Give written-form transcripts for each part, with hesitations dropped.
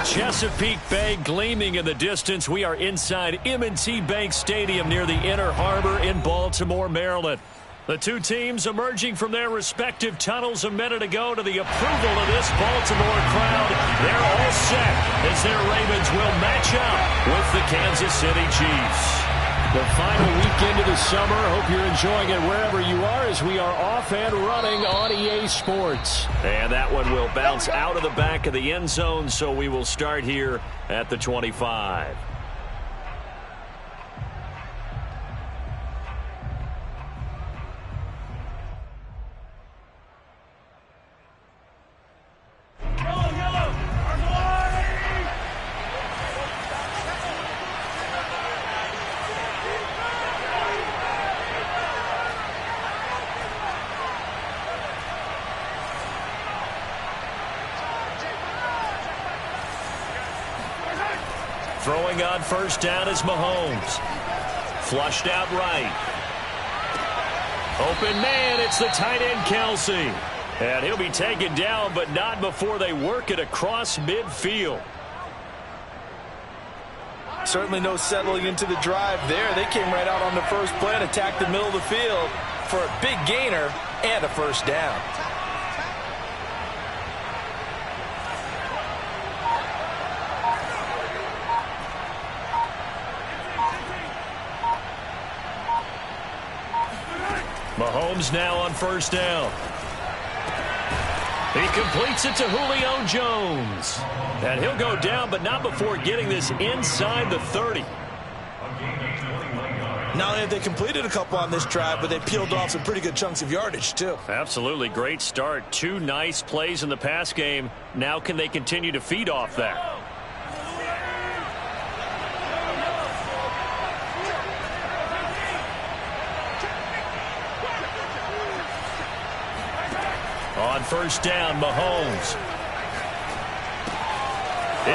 Chesapeake Bay gleaming in the distance. We are inside M&T Bank Stadium near the Inner Harbor in Baltimore, Maryland. The two teams emerging from their respective tunnels a minute ago to the approval of this Baltimore crowd. They're all set as their Ravens will match up with the Kansas City Chiefs. The final weekend of the summer. Hope you're enjoying it wherever you are as we are off and running on EA Sports. And that one will bounce out of the back of the end zone, so we will start here at the 25. Throwing on first down is Mahomes. Flushed out right. Open man, it's the tight end Kelce. And he'll be taken down, but not before they work it across midfield. Certainly no settling into the drive there. They came right out on the first play and attacked the middle of the field for a big gainer and a first down. Mahomes now on first down. He completes it to Julio Jones. And he'll go down, but not before getting this inside the 30. Not only have they completed a couple on this drive, but they peeled off some pretty good chunks of yardage, too. Absolutely great start. Two nice plays in the pass game. Now can they continue to feed off that? On first down, Mahomes.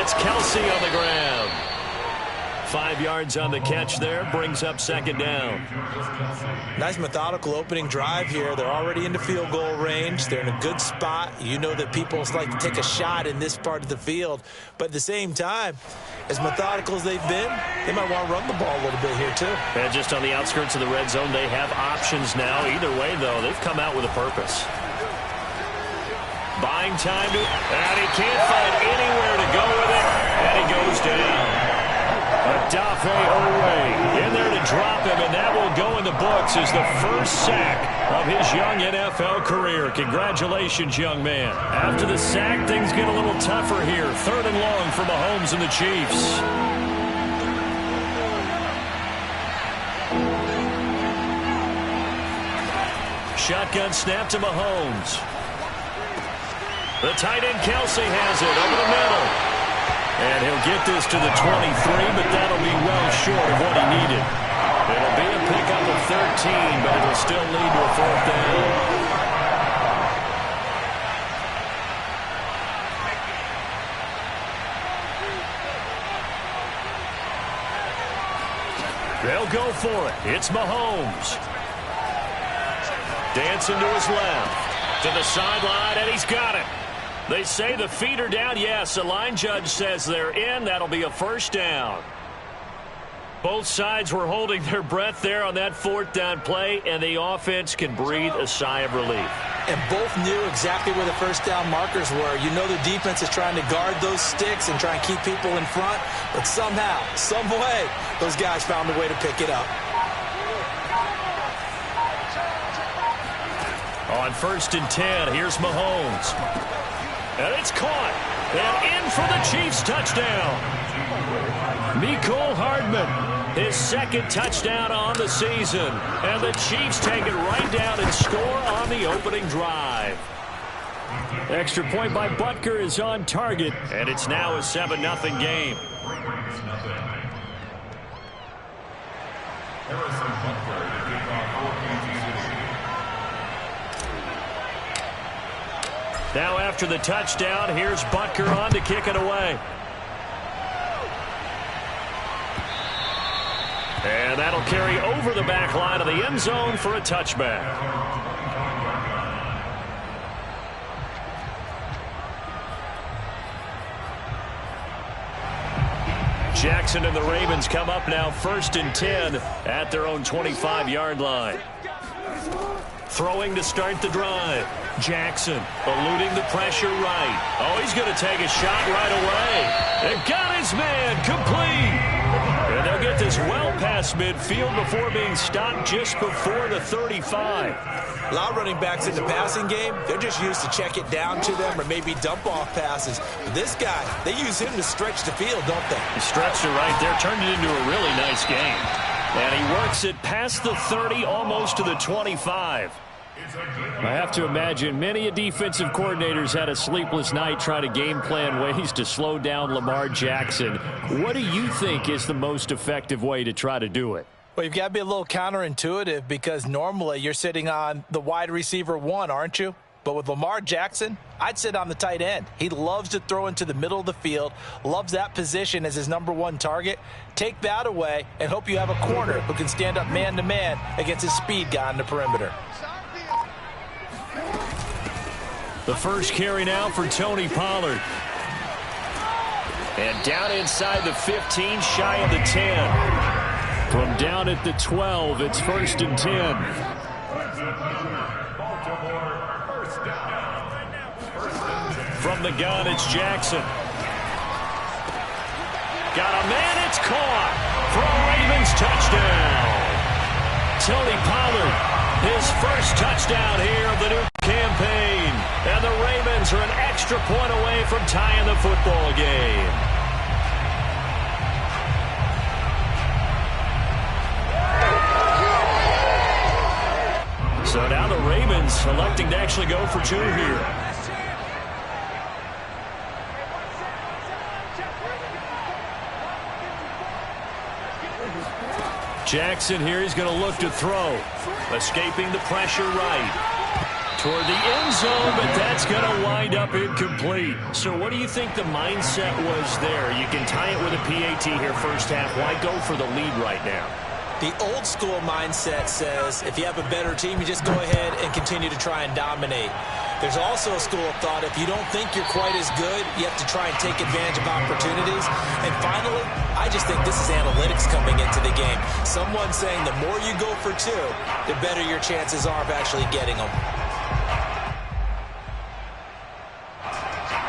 It's Kelce on the ground. 5 yards on the catch there, brings up second down. Nice methodical opening drive here. They're already into field goal range. They're in a good spot. You know that people like to take a shot in this part of the field. But at the same time, as methodical as they've been, they might want to run the ball a little bit here too. And just on the outskirts of the red zone, they have options now. Either way, though, they've come out with a purpose. Buying time to, and he can't find anywhere to go with it, and he goes down. Odafe Oweh in there to drop him, and that will go in the books as the first sack of his young NFL career. Congratulations, young man. After the sack, things get a little tougher here. Third and long for Mahomes and the Chiefs. Shotgun snap to Mahomes. The tight end Kelce has it over the middle. And he'll get this to the 23, but that'll be well short of what he needed. It'll be a pickup of 13, but it'll still lead to a fourth down. They'll go for it. It's Mahomes. Dancing to his left. To the sideline, and he's got it. They say the feet are down. Yes, the line judge says they're in. That'll be a first down. Both sides were holding their breath there on that fourth down play, and the offense can breathe a sigh of relief. And both knew exactly where the first down markers were. You know the defense is trying to guard those sticks and try and keep people in front, but somehow, some way, those guys found a way to pick it up. On first and 10, here's Mahomes. And it's caught. And in for the Chiefs touchdown. Mecole Hardman, his second touchdown on the season. And the Chiefs take it right down and score on the opening drive. Extra point by Butker is on target. And it's now a 7-0 game. Now after the touchdown, here's Butker on to kick it away. And that'll carry over the back line of the end zone for a touchback. Jackson and the Ravens come up now 1st and 10 at their own 25-yard line. Throwing to start the drive. Jackson eluding the pressure right. Oh, he's going to take a shot right away. And got his man complete. And they'll get this well past midfield before being stopped just before the 35. A lot of running backs in the passing game, they're just used to check it down to them or maybe dump off passes. But this guy, they use him to stretch the field, don't they? He stretched it right there, turned it into a really nice game. And he works it past the 30, almost to the 25. I have to imagine many defensive coordinators had a sleepless night trying to game plan ways to slow down Lamar Jackson. What do you think is the most effective way to try to do it? Well, you've got to be a little counterintuitive because normally you're sitting on the wide receiver 1, aren't you? But with Lamar Jackson, I'd sit on the tight end. He loves to throw into the middle of the field, loves that position as his #1 target. Take that away and hope you have a corner who can stand up man-to-man against his speed guy on the perimeter. The first carry now for Tony Pollard. And down inside the 15, shy of the 10. From down at the 12, it's 1st and 10. From the gun, it's Jackson. Got a man, it's caught for a Ravens touchdown. Tony Pollard, his first touchdown here of the new campaign. And the Ravens are an extra point away from tying the football game. So now the Ravens electing to actually go for 2 here. Jackson here, he's going to look to throw. Escaping the pressure right. Toward the end zone, but that's going to wind up incomplete. So what do you think the mindset was there? You can tie it with a PAT here first half. Why go for the lead right now? The old school mindset says if you have a better team, you just go ahead and continue to try and dominate. There's also a school of thought, if you don't think you're quite as good, you have to try and take advantage of opportunities. And finally, I just think this is analytics coming into the game. Someone saying the more you go for 2, the better your chances are of actually getting them.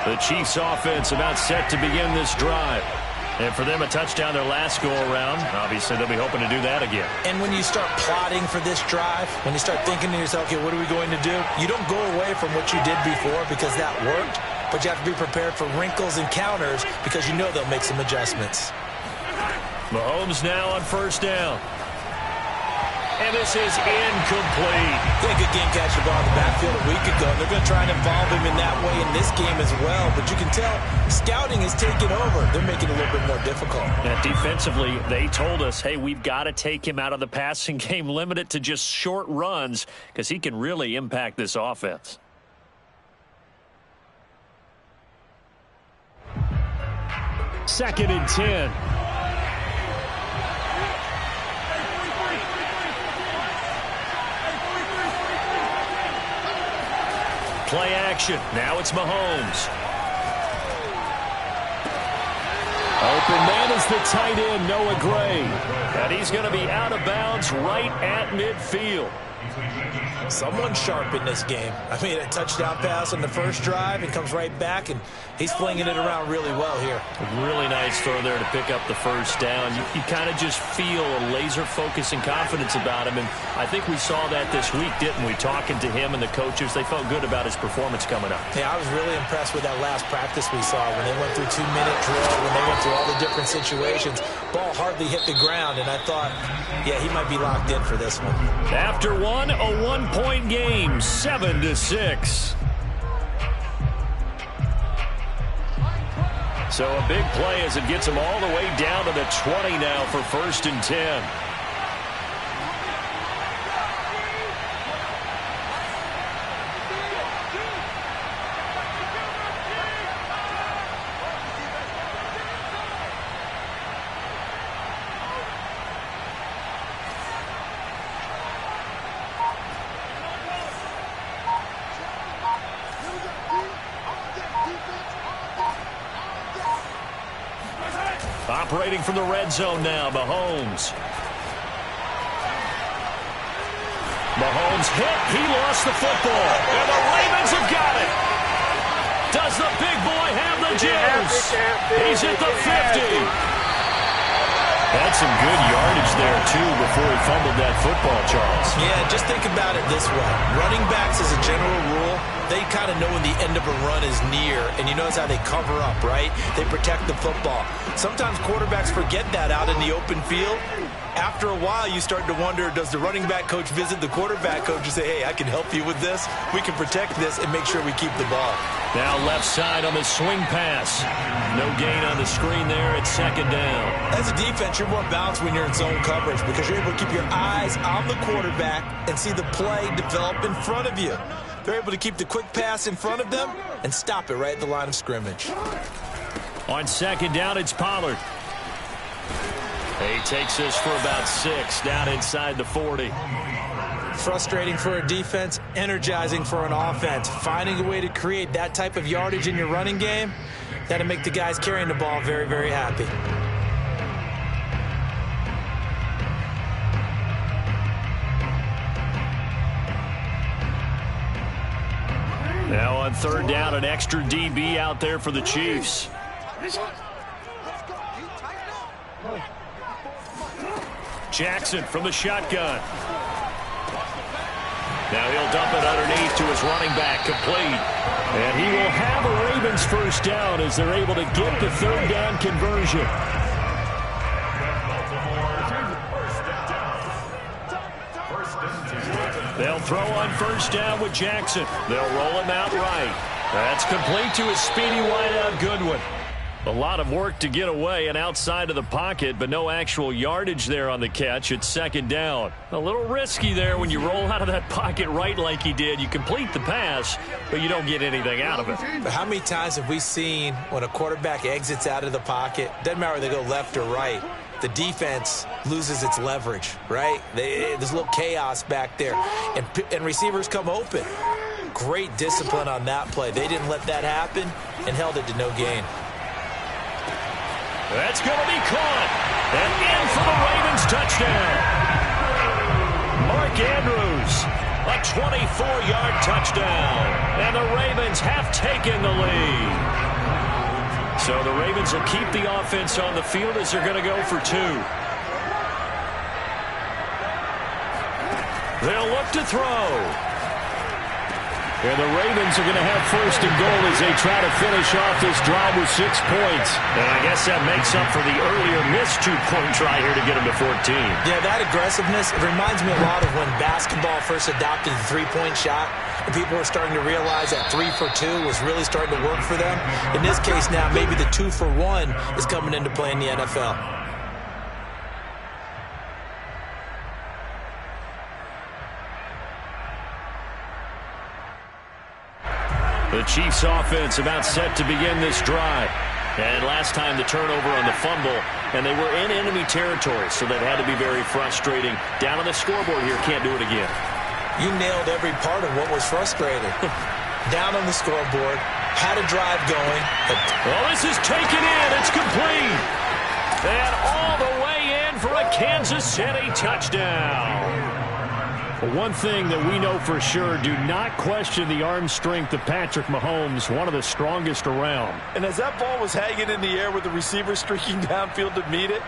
The Chiefs offense about set to begin this drive. And for them, a touchdown their last go-around. Obviously, they'll be hoping to do that again. And when you start plotting for this drive, when you start thinking to yourself, okay, what are we going to do? You don't go away from what you did before because that worked, but you have to be prepared for wrinkles and counters because you know they'll make some adjustments. Mahomes now on first down. And this is incomplete. He had a good game catch the ball in the backfield a week ago, and they're going to try and involve him in that way in this game as well. But you can tell scouting is taking over. They're making it a little bit more difficult. Yeah, defensively, they told us, hey, we've got to take him out of the passing game, limit it to just short runs, because he can really impact this offense. Second and 10. Play action. Now it's Mahomes. Open man is the tight end, Noah Gray. And he's going to be out of bounds right at midfield. Someone sharp in this game. I mean, a touchdown pass on the first drive and comes right back, and he's flinging it around really well here. A really nice throw there to pick up the first down. You kind of just feel a laser focus and confidence about him, and I think we saw that this week, didn't we? Talking to him and the coaches, they felt good about his performance coming up. Yeah, I was really impressed with that last practice we saw when they went through 2-minute drill, when they went through all the different situations. Ball hardly hit the ground, and I thought, yeah, he might be locked in for this one. After one, a 1-point game, 7-6. So a big play as it gets him all the way down to the 20 now for 1st and 10. operating from the red zone now. Mahomes. Mahomes hit. He lost the football. And the Ravens have got it. Does the big boy have the juice? He's at the 50. Had some good yardage there, too, before he fumbled that football, Charles. Yeah, just think about it this way. Running backs, as a general rule, they kind of know when the end of a run is near, and you notice how they cover up, right? They protect the football. Sometimes quarterbacks forget that out in the open field. After a while, you start to wonder, does the running back coach visit the quarterback coach and say, hey, I can help you with this. We can protect this and make sure we keep the ball. Now left side on the swing pass. No gain on the screen there. It's second down. As a defense, you're more balanced when you're in zone coverage because you're able to keep your eyes on the quarterback and see the play develop in front of you. They're able to keep the quick pass in front of them and stop it right at the line of scrimmage. On second down, it's Pollard. He takes this for about 6 down inside the 40. Frustrating for a defense, energizing for an offense. Finding a way to create that type of yardage in your running game, that'll make the guys carrying the ball very, very happy. Now on third down, an extra DB out there for the Chiefs. Jackson from the shotgun. Now he'll dump it underneath to his running back, complete. And he will have a Ravens first down as they're able to get the third down conversion. They'll throw on first down with Jackson. They'll roll him out right. That's complete to his speedy wideout Goodwin. A lot of work to get away and outside of the pocket, but no actual yardage there on the catch. It's second down. A little risky there when you roll out of that pocket right like he did. You complete the pass, but you don't get anything out of it. But how many times have we seen when a quarterback exits out of the pocket, doesn't matter whether they go left or right, the defense loses its leverage, right? There's a little chaos back there, and receivers come open. Great discipline on that play. They didn't let that happen and held it to no gain. That's going to be caught. And in for the Ravens touchdown. Mark Andrews, a 24-yard touchdown. And the Ravens have taken the lead. So the Ravens will keep the offense on the field as they're going to go for 2. They'll look to throw. And the Ravens are going to have first and goal as they try to finish off this drive with 6 points. And I guess that makes up for the earlier missed 2-point try here to get them to 14. Yeah, that aggressiveness, it reminds me a lot of when basketball first adopted the three-point shot. And people were starting to realize that 3 for 2 was really starting to work for them. In this case now, maybe the 2 for 1 is coming into play in the NFL. The Chiefs offense about set to begin this drive. And last time the turnover on the fumble, and they were in enemy territory, so that had to be very frustrating. Down on the scoreboard here, can't do it again. You nailed every part of what was frustrating. Down on the scoreboard, had a drive going. Well, this is taken in. It's complete. And all the way in for a Kansas City touchdown. Well, one thing that we know for sure, do not question the arm strength of Patrick Mahomes, one of the strongest around. And as that ball was hanging in the air with the receiver streaking downfield to meet it,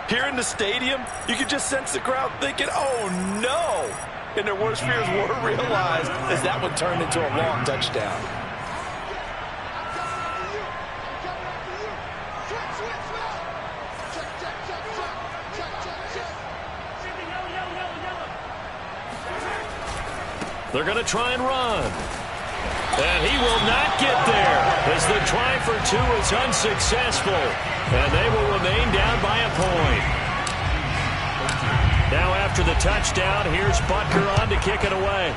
here in the stadium, you could just sense the crowd thinking, oh, no. And their worst fears were realized as that one turned into a long touchdown. They're going to try and run. And he will not get there as the try for 2 is unsuccessful. And they will remain down by a point. Now after the touchdown, here's Butker on to kick it away.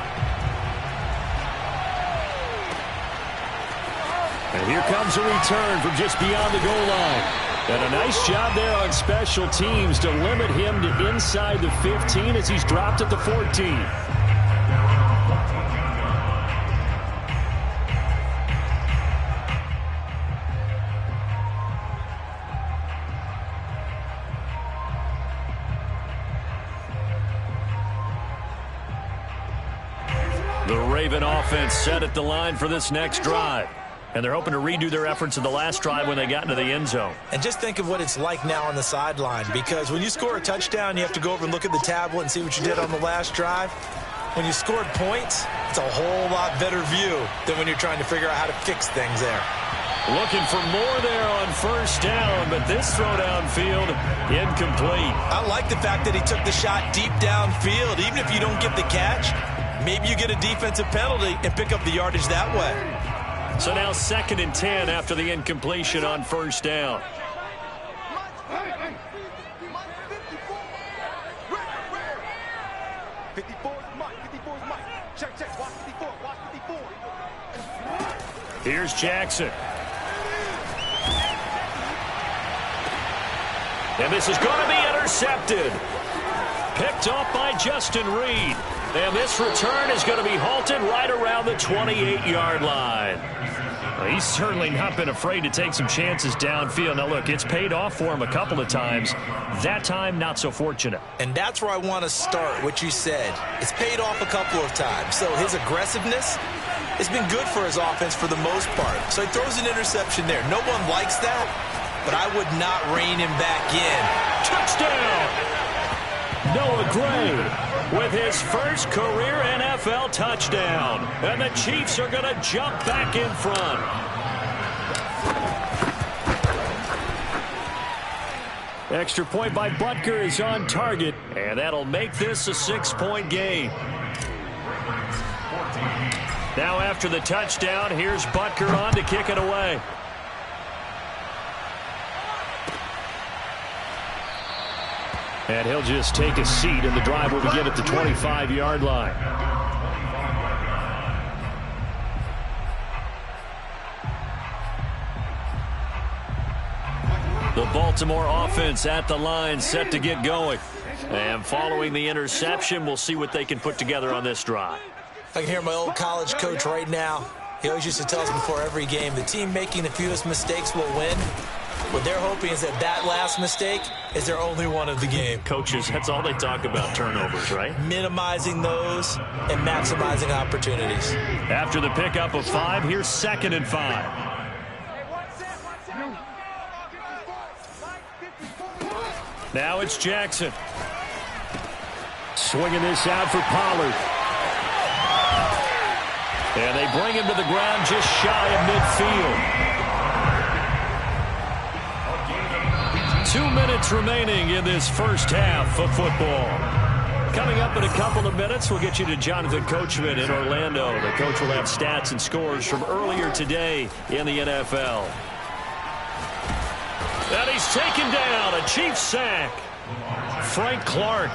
And here comes a return from just beyond the goal line. And a nice job there on special teams to limit him to inside the 15 as he's dropped at the 14. Raven offense set at the line for this next drive. And they're hoping to redo their efforts in the last drive when they got into the end zone. And just think of what it's like now on the sideline, because when you score a touchdown, you have to go over and look at the tablet and see what you did on the last drive. When you scored points, it's a whole lot better view than when you're trying to figure out how to fix things there. Looking for more there on first down, but this throw downfield, incomplete. I like the fact that he took the shot deep downfield. Even if you don't get the catch, maybe you get a defensive penalty and pick up the yardage that way. So now 2nd and 10 after the incompletion on first down. Here's Jackson. And this is going to be intercepted. Picked off by Justin Reed. And this return is going to be halted right around the 28-yard line. Well, he's certainly not been afraid to take some chances downfield. Now, look, it's paid off for him a couple of times. That time, not so fortunate. And that's where I want to start, what you said. It's paid off a couple of times. So his aggressiveness has been good for his offense for the most part. So he throws an interception there. No one likes that, but I would not rein him back in. Touchdown! Noah Gray with his first career NFL touchdown. And the Chiefs are going to jump back in front. Extra point by Butker is on target, and that'll make this a 6-point game. Now after the touchdown, here's Butker on to kick it away. And he'll just take a seat, and the drive will begin at the 25-yard line. The Baltimore offense at the line, set to get going. And following the interception, we'll see what they can put together on this drive. I can hear my old college coach right now. He always used to tell us before every game, the team making the fewest mistakes will win. What they're hoping is that last mistake is their only one of the game. Coaches, that's all they talk about, turnovers, right? Minimizing those and maximizing opportunities. After the pickup of 5, here's 2nd and 5. Now it's Jackson. Swinging this out for Pollard. And they bring him to the ground just shy of midfield. 2 minutes remaining in this first half of football. Coming up in a couple of minutes, we'll get you to Jonathan Coachman in Orlando. The coach will have stats and scores from earlier today in the NFL. And he's taken down, a Chiefs sack. Frank Clark.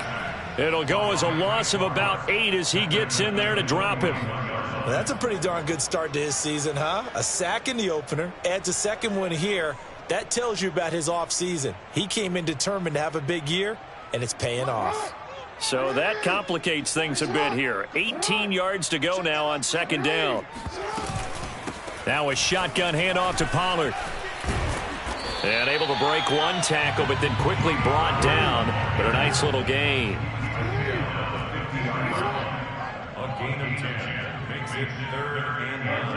It'll go as a loss of about 8 as he gets in there to drop him. Well, that's a pretty darn good start to his season, huh? A sack in the opener, adds a second one here. That tells you about his offseason. He came in determined to have a big year, and it's paying off. So that complicates things a bit here. 18 yards to go now on 2nd down. Now a shotgun handoff to Pollard. And able to break one tackle, but then quickly brought down. But a nice little gain. A gain of 10 makes it 3rd and 9.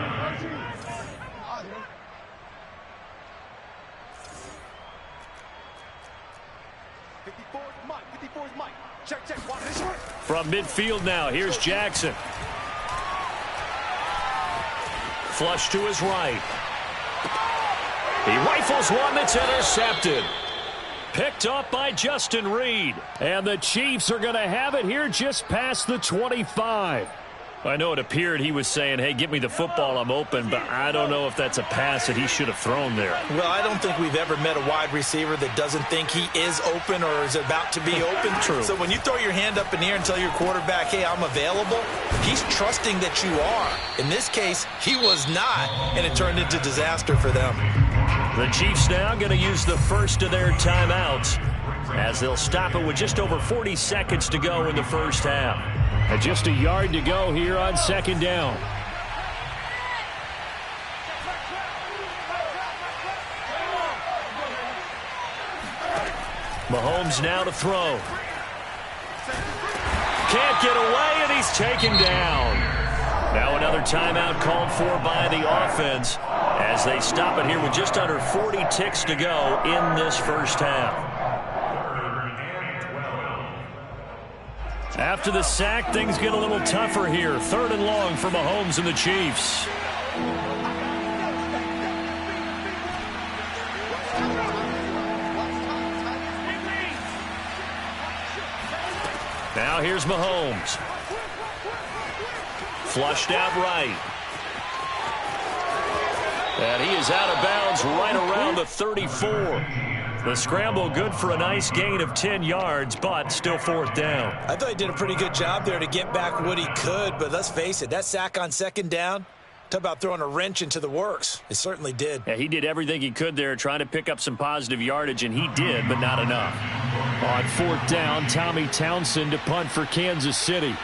From midfield now, here's Jackson. Flush to his right. He rifles one that's intercepted. Picked up by Justin Reed. And the Chiefs are going to have it here just past the 25. I know it appeared he was saying, hey, give me the football, I'm open, but I don't know if that's a pass that he should have thrown there. Well, I don't think we've ever met a wide receiver that doesn't think he is open or is about to be open. True. So when you throw your hand up in the air and tell your quarterback, hey, I'm available, he's trusting that you are. In this case, he was not, and it turned into disaster for them. The Chiefs now going to use the first of their timeouts as they'll stop it with just over 40 seconds to go in the first half. And just a yard to go here on 2nd down. Mahomes now to throw. Can't get away, and he's taken down. Now another timeout called for by the offense as they stop it here with just under 40 ticks to go in this first half. After the sack, things get a little tougher here. 3rd and long for Mahomes and the Chiefs. Now here's Mahomes. Flushed out right. And he is out of bounds right around the 34. The scramble good for a nice gain of 10 yards, but still 4th down. I thought he did a pretty good job there to get back what he could, but let's face it, that sack on 2nd down, talk about throwing a wrench into the works. It certainly did. Yeah, he did everything he could there trying to pick up some positive yardage, and he did, but not enough. On 4th down, Tommy Townsend to punt for Kansas City.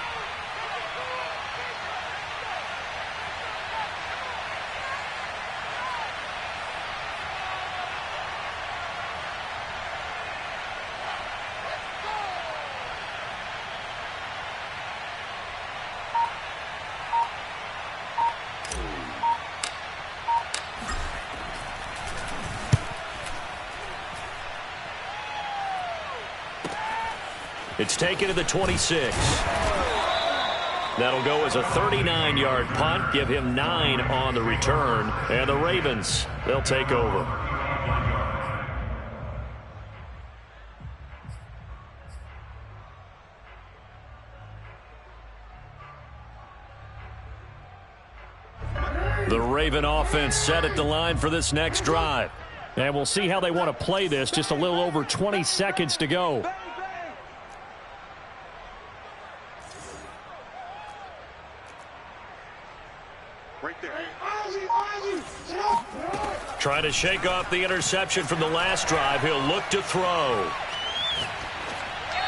It's taken to the 26. That'll go as a 39-yard punt. Give him 9 on the return. And the Ravens, they'll take over. The Raven offense set at the line for this next drive. And we'll see how they want to play this. Just a little over 20 seconds to go. Trying to shake off the interception from the last drive. He'll look to throw.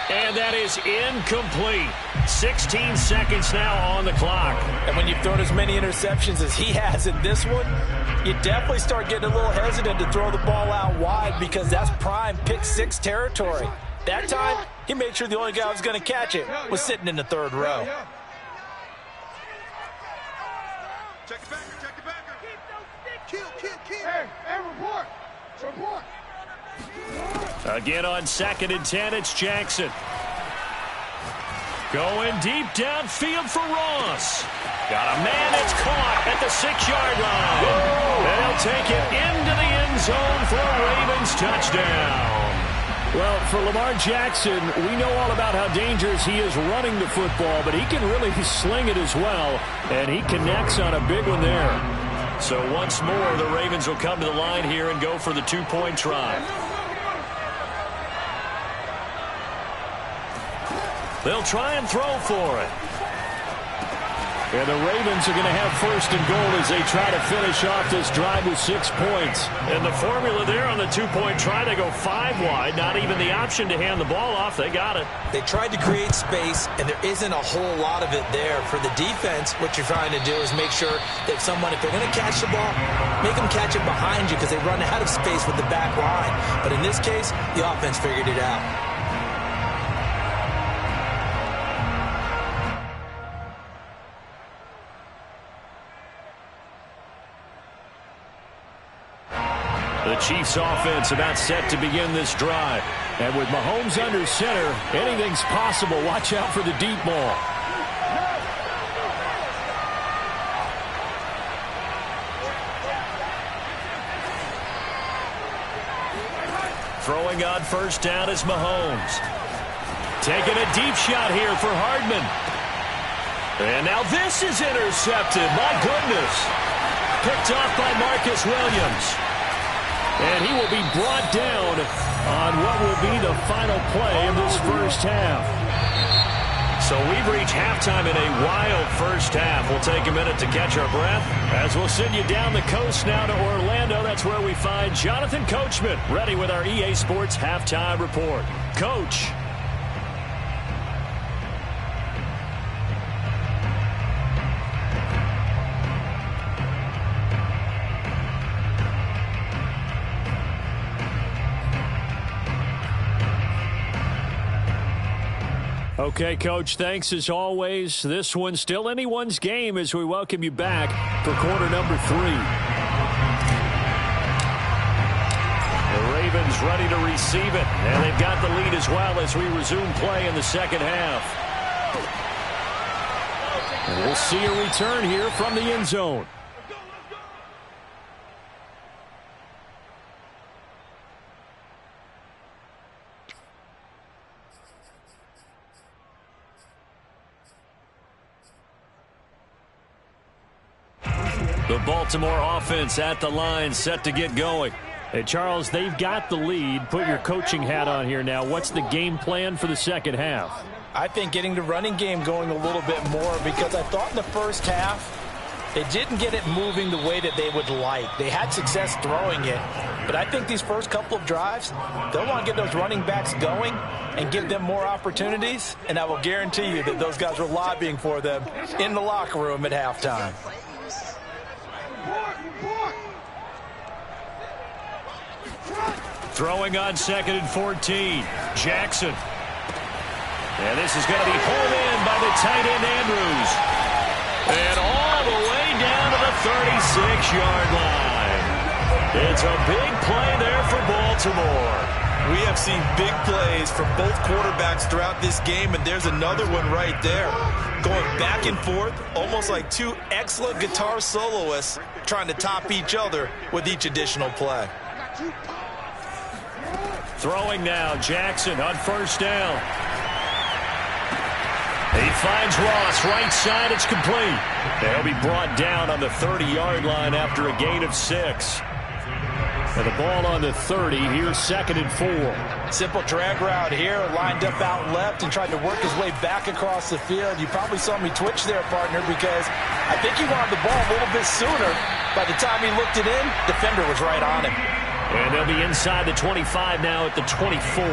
And that is incomplete. 16 seconds now on the clock. And when you've thrown as many interceptions as he has in this one, you definitely start getting a little hesitant to throw the ball out wide because that's prime pick 6 territory. That time, he made sure the only guy who was going to catch it was sitting in the 3rd row. Check it back. Hey, report. Again on 2nd and 10, it's Jackson. Going deep downfield for Ross. Got a man that's caught at the 6-yard line. And he'll take it into the end zone for a Ravens touchdown. Well, for Lamar Jackson, we know all about how dangerous he is running the football, but he can really sling it as well, and he connects on a big one there. So once more, the Ravens will come to the line here and go for the 2-point try. They'll try and throw for it. And the Ravens are going to have 1st and goal as they try to finish off this drive with 6 points. And the formula there on the 2-point try, they go 5 wide. Not even the option to hand the ball off. They got it. They tried to create space, and there isn't a whole lot of it there. For the defense, what you're trying to do is make sure that someone, if they're going to catch the ball, make them catch it behind you because they run out of space with the back line. But in this case, the offense figured it out. The Chiefs offense about set to begin this drive. And with Mahomes under center, anything's possible. Watch out for the deep ball. Throwing on 1st down is Mahomes. Taking a deep shot here for Hardman. And now this is intercepted. My goodness. Picked off by Marcus Williams. And he will be brought down on what will be the final play of this first half. So we've reached halftime in a wild first half. We'll take a minute to catch our breath as we'll send you down the coast now to Orlando. That's where we find Jonathan Coachman ready with our EA Sports Halftime Report. Coach. Okay, Coach, thanks as always. This one's still anyone's game as we welcome you back for quarter number 3. The Ravens ready to receive it, and they've got the lead as well as we resume play in the second half. And we'll see a return here from the end zone. The Baltimore offense at the line, set to get going. Hey, Charles, they've got the lead. Put your coaching hat on here now. What's the game plan for the second half? I think getting the running game going a little bit more, because I thought in the first half they didn't get it moving the way that they would like. They had success throwing it, but I think these first couple of drives, they'll want to get those running backs going and give them more opportunities, and I will guarantee you that those guys were lobbying for them in the locker room at halftime. Throwing on 2nd and 14. Jackson. And this is going to be pulled in by the tight end Andrews. And all the way down to the 36-yard line. It's a big play there for Baltimore. We have seen big plays from both quarterbacks throughout this game, and there's another one right there. Going back and forth, almost like two excellent guitar soloists trying to top each other with each additional play. Throwing now, Jackson on first down. He finds Ross, right side, it's complete. They'll be brought down on the 30-yard line after a gain of 6. And the ball on the 30, here's 2nd and 4. Simple drag route here, lined up out left and tried to work his way back across the field. You probably saw me twitch there, partner, because I think he wanted the ball a little bit sooner. By the time he looked it in, defender was right on him. And they'll be inside the 25 now at the 24.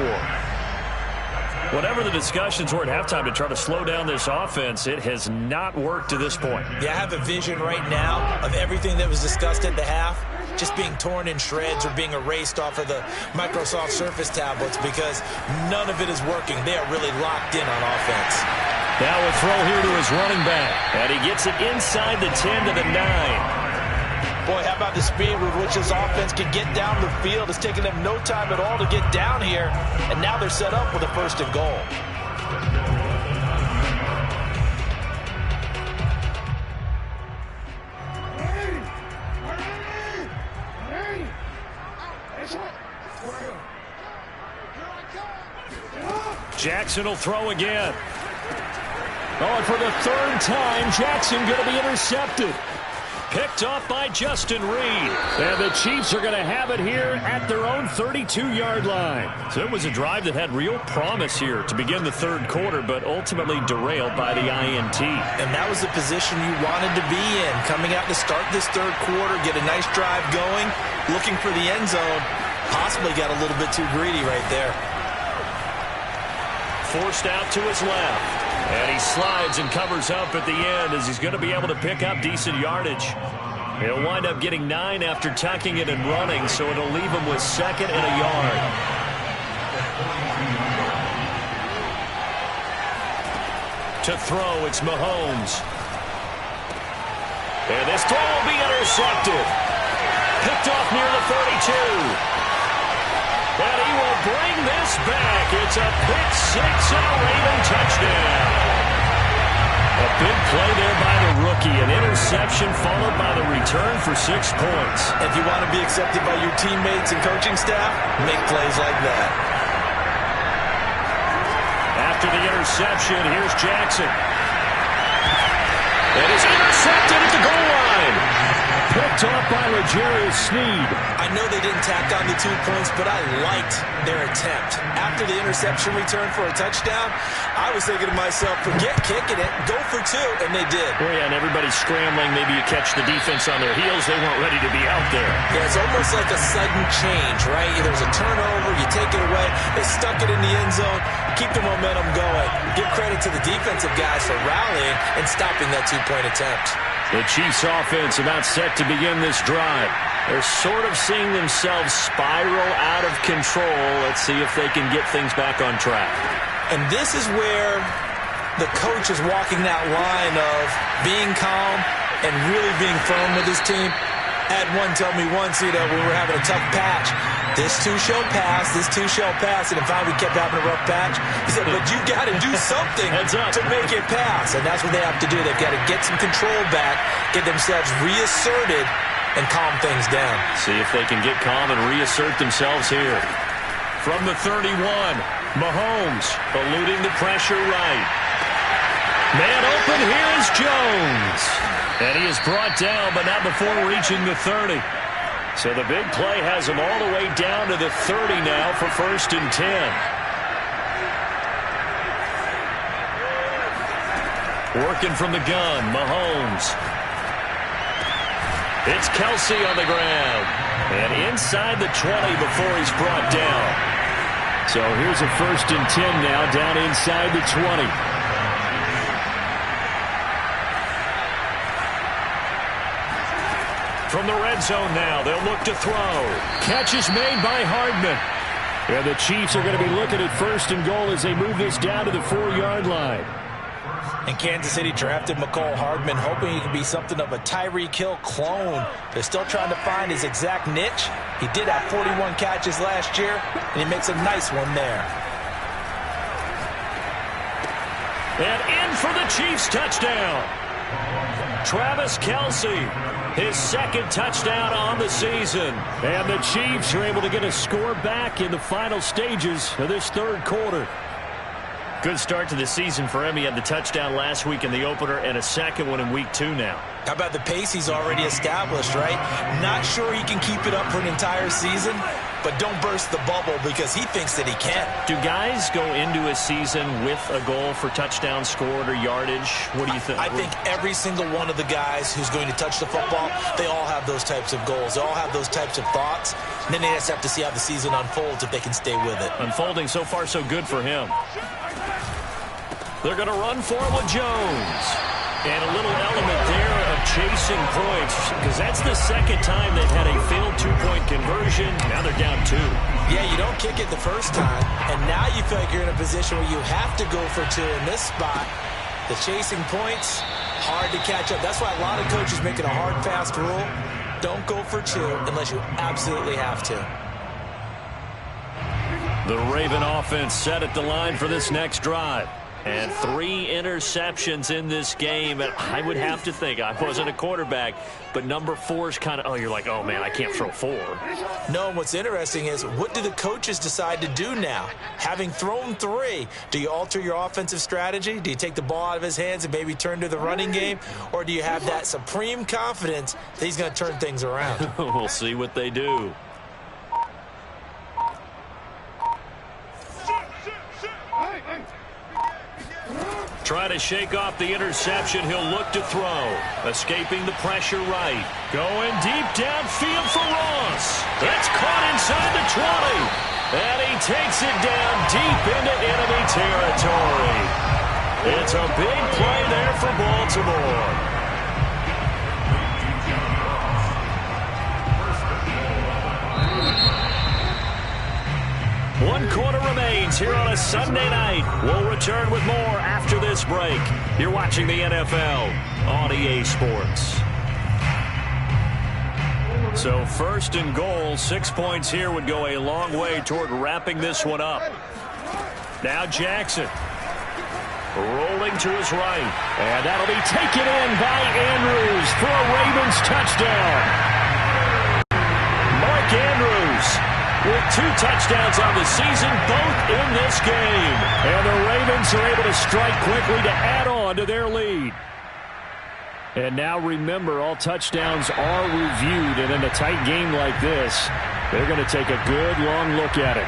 Whatever the discussions were at halftime to try to slow down this offense, it has not worked to this point. Yeah, I have a vision right now of everything that was discussed at the half just being torn in shreds or being erased off of the Microsoft Surface tablets, because none of it is working. They are really locked in on offense. Now a throw here to his running back, and he gets it inside the 10 to the 9. Boy, how about the speed with which this offense can get down the field? It's taken them no time at all to get down here, and now they're set up with a 1st and goal. Jackson will throw again. Oh, and for the 3rd time, Jackson going to be intercepted. Picked off by Justin Reed. And the Chiefs are going to have it here at their own 32-yard line. So it was a drive that had real promise here to begin the 3rd quarter, but ultimately derailed by the INT. And that was the position you wanted to be in, coming out to start this 3rd quarter, get a nice drive going, looking for the end zone. Possibly got a little bit too greedy right there. Forced out to his left. And he slides and covers up at the end as he's going to be able to pick up decent yardage. He'll wind up getting 9 after tucking it and running, so it'll leave him with 2nd and a yard. To throw, it's Mahomes. And this throw will be intercepted. Picked off near the 32. And he will bring this back. It's a pick 6 and a Raven touchdown. A big play there by the rookie. An interception followed by the return for 6 points. If you want to be accepted by your teammates and coaching staff, make plays like that. After the interception, here's Jackson. And he's intercepted at the goal line. Picked off by L'Jarius Sneed. I know they didn't tack on the 2 points, but I liked their attempt. After the interception return for a touchdown, I was thinking to myself, forget kicking it, go for 2, and they did. Oh, yeah, and everybody's scrambling. Maybe you catch the defense on their heels. They weren't ready to be out there. Yeah, it's almost like a sudden change, right? There's a turnover, you take it away, they stuck it in the end zone, keep the momentum going. Give credit to the defensive guys for rallying and stopping that 2-point attempt. The Chiefs offense about set to begin this drive. They're sort of seeing themselves spiral out of control. Let's see if they can get things back on track. And this is where the coach is walking that line of being calm and really being firm with his team. I had one tell me once, when we were having a tough patch, this too shall pass, this too shall pass. And if we kept having a rough patch, he said, but you got to do something to make it pass. And that's what they have to do. They've got to get some control back, get themselves reasserted, and calm things down. See if they can get calm and reassert themselves here. From the 31, Mahomes eluding the pressure right. Man open, here is Jones. And he is brought down, but not before reaching the 30. So the big play has him all the way down to the 30 now for 1st and 10. Working from the gun, Mahomes. It's Kelsey on the ground. And inside the 20 before he's brought down. So here's a 1st and 10 now, down inside the 20. From the red zone now, they'll look to throw. Catch is made by Hardman. And the Chiefs are going to be looking at 1st and goal as they move this down to the 4-yard line. And Kansas City drafted Mecole Hardman, hoping he could be something of a Tyreek Hill clone. They're still trying to find his exact niche. He did have 41 catches last year, and he makes a nice one there. And in for the Chiefs touchdown. Travis Kelce, his 2nd touchdown on the season. And the Chiefs are able to get a score back in the final stages of this 3rd quarter. Good start to the season for him. He had the touchdown last week in the opener and a 2nd one in week 2 now. How about the pace he's already established, right? Not sure he can keep it up for an entire season, but don't burst the bubble because he thinks that he can. Do guys go into a season with a goal for touchdown scored or yardage? What do you think? I think every single one of the guys who's going to touch the football, they all have those types of goals. They all have those types of thoughts. And then they just have to see how the season unfolds if they can stay with it. Unfolding so far so good for him. They're going to run for it with Jones. And a little element there of chasing points, because that's the 2nd time they've had a failed 2-point conversion. Now they're down 2. Yeah, you don't kick it the first time, and now you feel like you're in a position where you have to go for 2 in this spot. The chasing points, hard to catch up. That's why a lot of coaches make it a hard, fast rule. Don't go for 2 unless you absolutely have to. The Raven offense set at the line for this next drive. And 3 interceptions in this game. And I would have to think, I wasn't a quarterback, but number 4 is kind of, you're like, oh, man, I can't throw 4. No, and what's interesting is, what do the coaches decide to do now? Having thrown 3, do you alter your offensive strategy? Do you take the ball out of his hands and maybe turn to the running game? Or do you have that supreme confidence that he's going to turn things around? We'll see what they do. Trying to shake off the interception. He'll look to throw. Escaping the pressure right. Going deep downfield for Ross. That's caught inside the 20. And he takes it down deep into enemy territory. It's a big play there for Baltimore. 1 quarter remains here on a Sunday night. We'll return with more after this break. You're watching the NFL on EA Sports. So 1st and goal, 6 points here would go a long way toward wrapping this one up. Now Jackson. Rolling to his right. And that'll be taken in by Andrews for a Ravens touchdown. Mark Andrews with 2 touchdowns on the season, both in this game. And the Ravens are able to strike quickly to add on to their lead. And now remember, all touchdowns are reviewed, and in a tight game like this, they're going to take a good long look at it.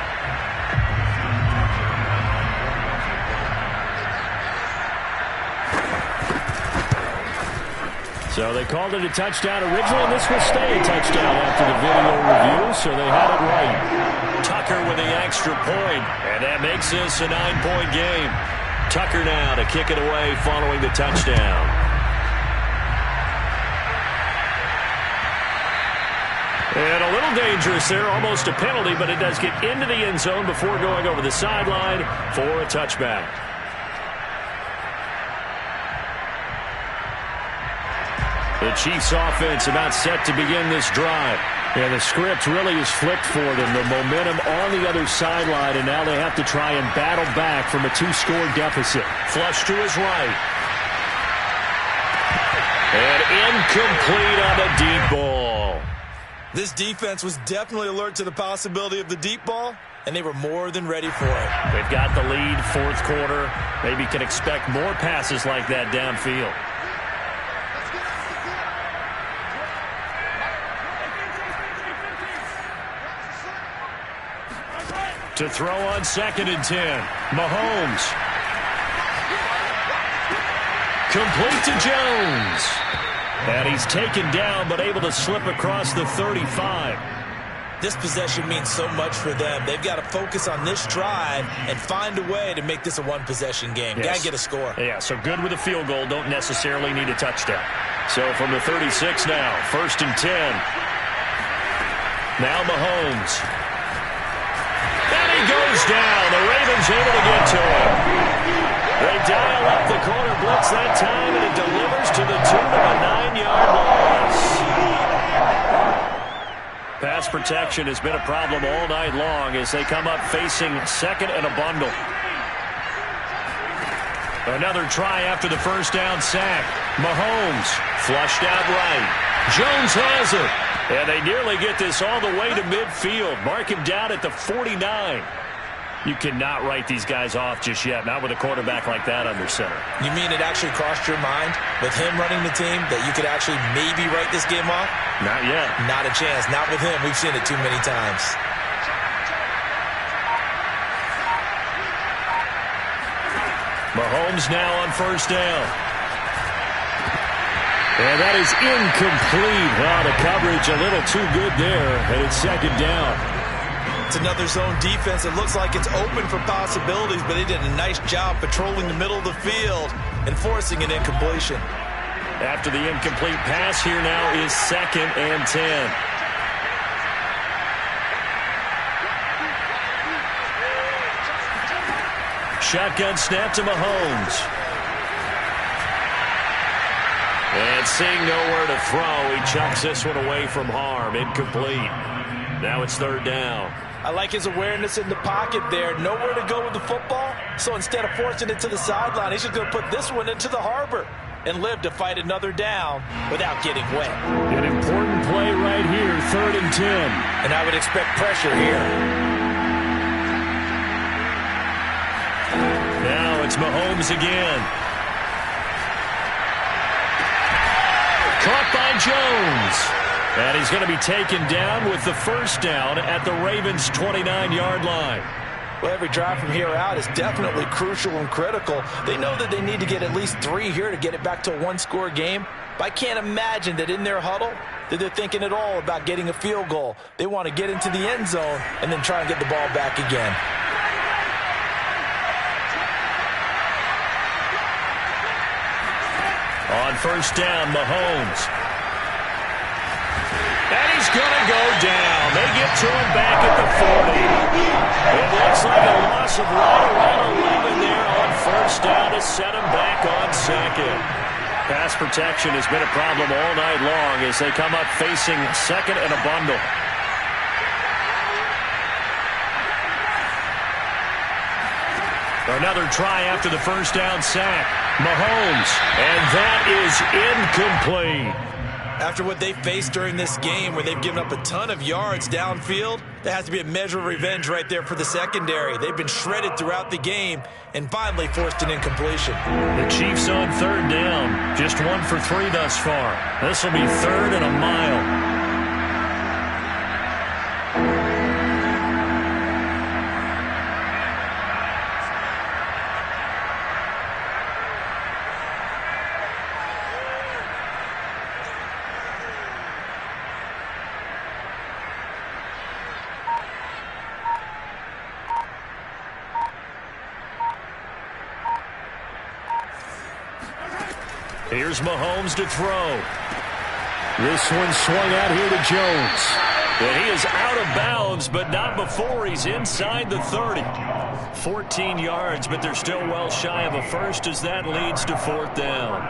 So they called it a touchdown originally, and this will stay a touchdown after the video review, so they had it right. Tucker with the extra point, and that makes this a 9-point game. Tucker now to kick it away following the touchdown. And a little little dangerous there, almost a penalty, but it does get into the end zone before going over the sideline for a touchback. The Chiefs offense about set to begin this drive. And the script really is flipped for them. The momentum on the other sideline, and now they have to try and battle back from a 2-score deficit. Flush to his right. And incomplete on the deep ball. This defense was definitely alert to the possibility of the deep ball, and they were more than ready for it. They've got the lead, fourth quarter. Maybe can expect more passes like that downfield. To throw on 2nd and 10. Mahomes. Complete to Jones. And he's taken down, but able to slip across the 35. This possession means so much for them. They've got to focus on this drive and find a way to make this a one-possession game. Yes. Got to get a score. Yeah, so good with a field goal. Don't necessarily need a touchdown. So from the 36 now, 1st and 10. Now Mahomes. And he goes down. The Ravens able to get to him. They dial up the corner blitz that time, and it delivers to the tune of a 9-yard loss. Pass protection has been a problem all night long as they come up facing 2nd and a bundle. Another try after the first down sack. Mahomes flushed out right. Jones has it. And they nearly get this all the way to midfield. Mark him down at the 49. You cannot write these guys off just yet, not with a quarterback like that under center. You mean it actually crossed your mind with him running the team that you could actually maybe write this game off? Not yet. Not a chance. Not with him. We've seen it too many times. Mahomes now on 1st down. And that is incomplete. Wow, the coverage a little too good there, and it's 2nd down. It's another zone defense. It looks like it's open for possibilities, but they did a nice job patrolling the middle of the field and forcing an incompletion. After the incomplete pass, here now is 2nd and 10. Shotgun snap to Mahomes. And seeing nowhere to throw, he chucks this one away from harm. Incomplete. Now it's 3rd down. I like his awareness in the pocket there. Nowhere to go with the football. So instead of forcing it to the sideline, he's just going to put this one into the harbor and live to fight another down without getting wet. An important play right here, 3rd and 10. And I would expect pressure here. Now it's Mahomes again. Caught by Jones. And he's going to be taken down with the 1st down at the Ravens' 29-yard line. Well, every drive from here out is definitely crucial and critical. They know that they need to get at least 3 here to get it back to a 1-score game. But I can't imagine that in their huddle that they're thinking at all about getting a field goal. They want to get into the end zone and then try and get the ball back again. On 1st down, Mahomes. And he's going to go down. They get to him back at the 40. It looks like a loss of right around 11 there on 1st down to set him back on 2nd. Pass protection has been a problem all night long as they come up facing 2nd and a bundle. Another try after the 1st down sack. Mahomes, and that is incomplete. After what they faced during this game where they've given up a ton of yards downfield, there has to be a measure of revenge right there for the secondary. They've been shredded throughout the game and finally forced an incompletion. The Chiefs on 3rd down, just 1 for 3 thus far. This will be 3rd and a mile. Here's Mahomes to throw. This one swung out here to Jones. And he is out of bounds, but not before he's inside the 30. 14 yards, but they're still well shy of a first as that leads to 4th down.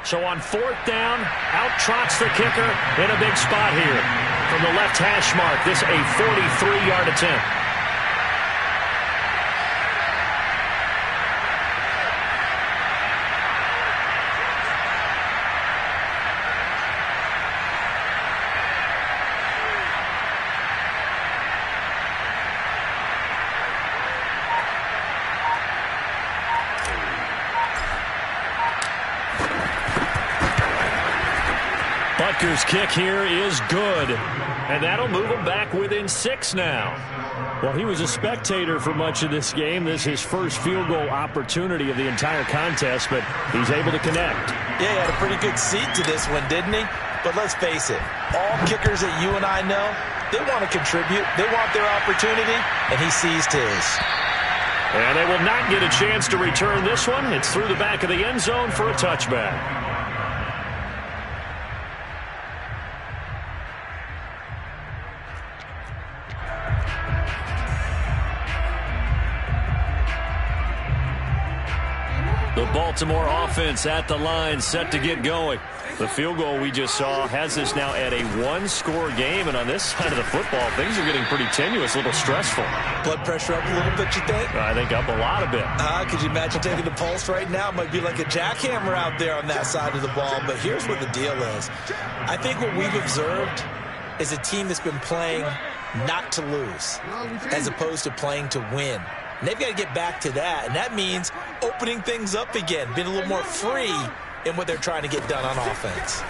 So on 4th down, out trots the kicker in a big spot here. From the left hash mark, this a 43-yard attempt. Butker's kick here is good, and that'll move him back within 6 now. Well, he was a spectator for much of this game. This is his first field goal opportunity of the entire contest, but he's able to connect. Yeah, he had a pretty good seat to this one, didn't he? But let's face it, all kickers that you and I know, they want to contribute. They want their opportunity, and he seized his. And they will not get a chance to return this one. It's through the back of the end zone for a touchback. The Baltimore offense at the line, set to get going. The field goal we just saw has us now at a one-score game, and on this side of the football, things are getting pretty tenuous, a little stressful. Blood pressure up a little bit, you think? I think up a lot a bit. Could you imagine taking the pulse right now? It might be like a jackhammer out there on that side of the ball, but here's what the deal is. I think what we've observed is a team that's been playing not to lose as opposed to playing to win. And they've got to get back to that, and that means opening things up again, being a little more free in what they're trying to get done on offense.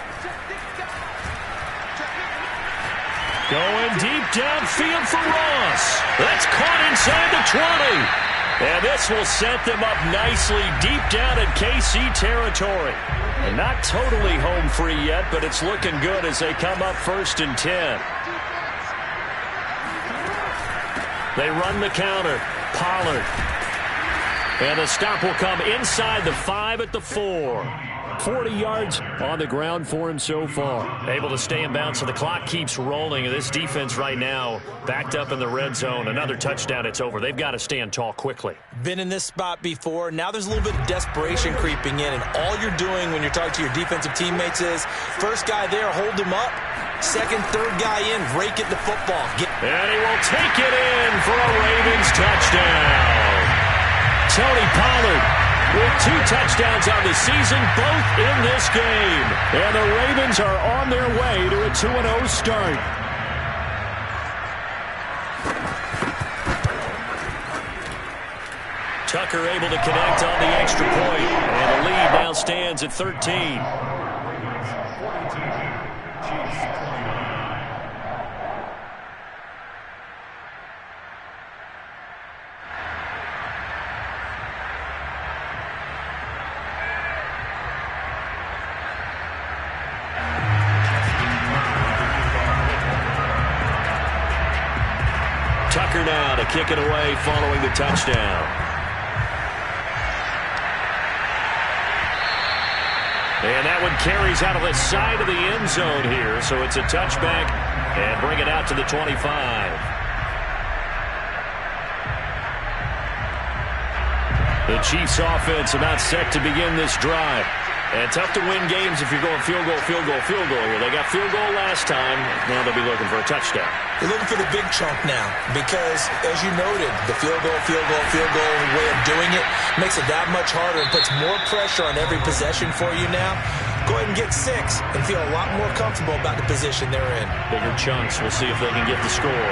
Going deep downfield for Ross. That's caught inside the 20. And this will set them up nicely deep down in KC territory. And not totally home free yet, but it's looking good as they come up 1st and 10. They run the counter. Pollard. And the stop will come inside the 5 at the 4. 40 yards on the ground for him so far. Able to stay in bounds, so the clock keeps rolling. And this defense right now backed up in the red zone. Another touchdown, it's over. They've got to stand tall quickly. Been in this spot before. Now there's a little bit of desperation creeping in. And all you're doing when you're talking to your defensive teammates is, first guy there, hold him up. Second, third guy in, rake at the football. And he will take it in for a Ravens touchdown. Tony Pollard with 2 touchdowns on the season, both in this game. And the Ravens are on their way to a 2-0 start. Tucker able to connect on the extra point. And the lead now stands at 13. Tucker now to kick it away following the touchdown. And that one carries out of the side of the end zone here, so it's a touchback and bring it out to the 25. The Chiefs offense about set to begin this drive. And tough to win games if you're going field goal, field goal, field goal here. They got field goal last time. Now they'll be looking for a touchdown. They're looking for the big chunk now because, as you noted, the field goal way of doing it makes it that much harder and puts more pressure on every possession for you now. Go ahead and get 6 and feel a lot more comfortable about the position they're in. Bigger chunks. We'll see if they can get the score.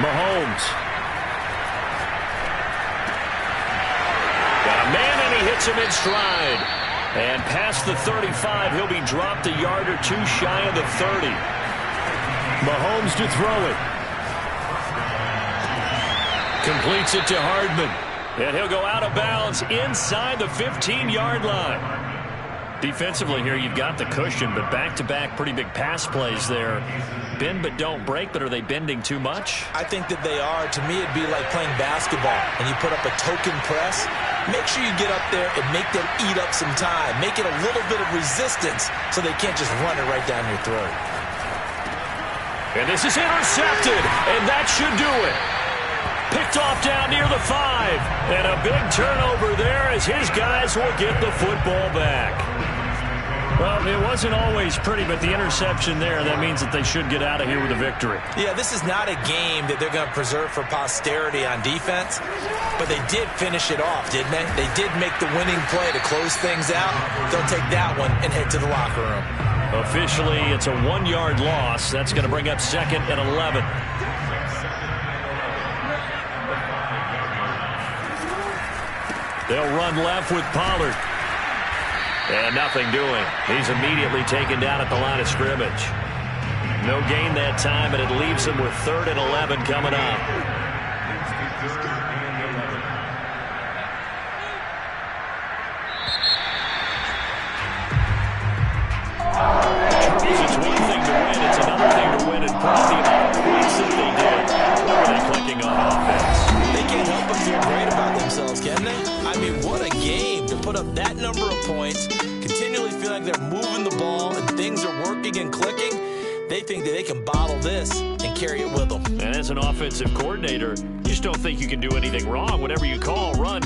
Mahomes. Hits him in stride. And past the 35, he'll be dropped a yard or 2 shy of the 30. Mahomes to throw it. Completes it to Hardman. And he'll go out of bounds inside the 15-yard line. Defensively here, you've got the cushion, but back-to-back pretty big pass plays there. Bend but don't break, but are they bending too much? I think that they are. To me, it'd be like playing basketball, and you put up a token press. Make sure you get up there and make them eat up some time. Make it a little bit of resistance so they can't just run it right down your throat. And this is intercepted, and that should do it. Picked off down near the 5. And a big turnover there as his guys will get the football back. Well, it wasn't always pretty, but the interception there, that means that they should get out of here with a victory. Yeah, this is not a game that they're going to preserve for posterity on defense, but they did finish it off, didn't they? They did make the winning play to close things out. They'll take that one and head to the locker room. Officially, it's a 1-yard loss. That's going to bring up 2nd and 11. They'll run left with Pollard. And nothing doing. He's immediately taken down at the line of scrimmage. No gain that time, and it leaves him with 3rd and 11 coming up. It's one thing to win. It's another thing to win and put up the amount of points that they did. Look at that clicking on offense. They can't help but feel great about themselves, can they? I mean, what a game to put up that number of points, continually feel like they're moving the ball and things are working and clicking. They think that they can bottle this and carry it with them. And as an offensive coordinator, you just don't think you can do anything wrong. Whatever you call, run,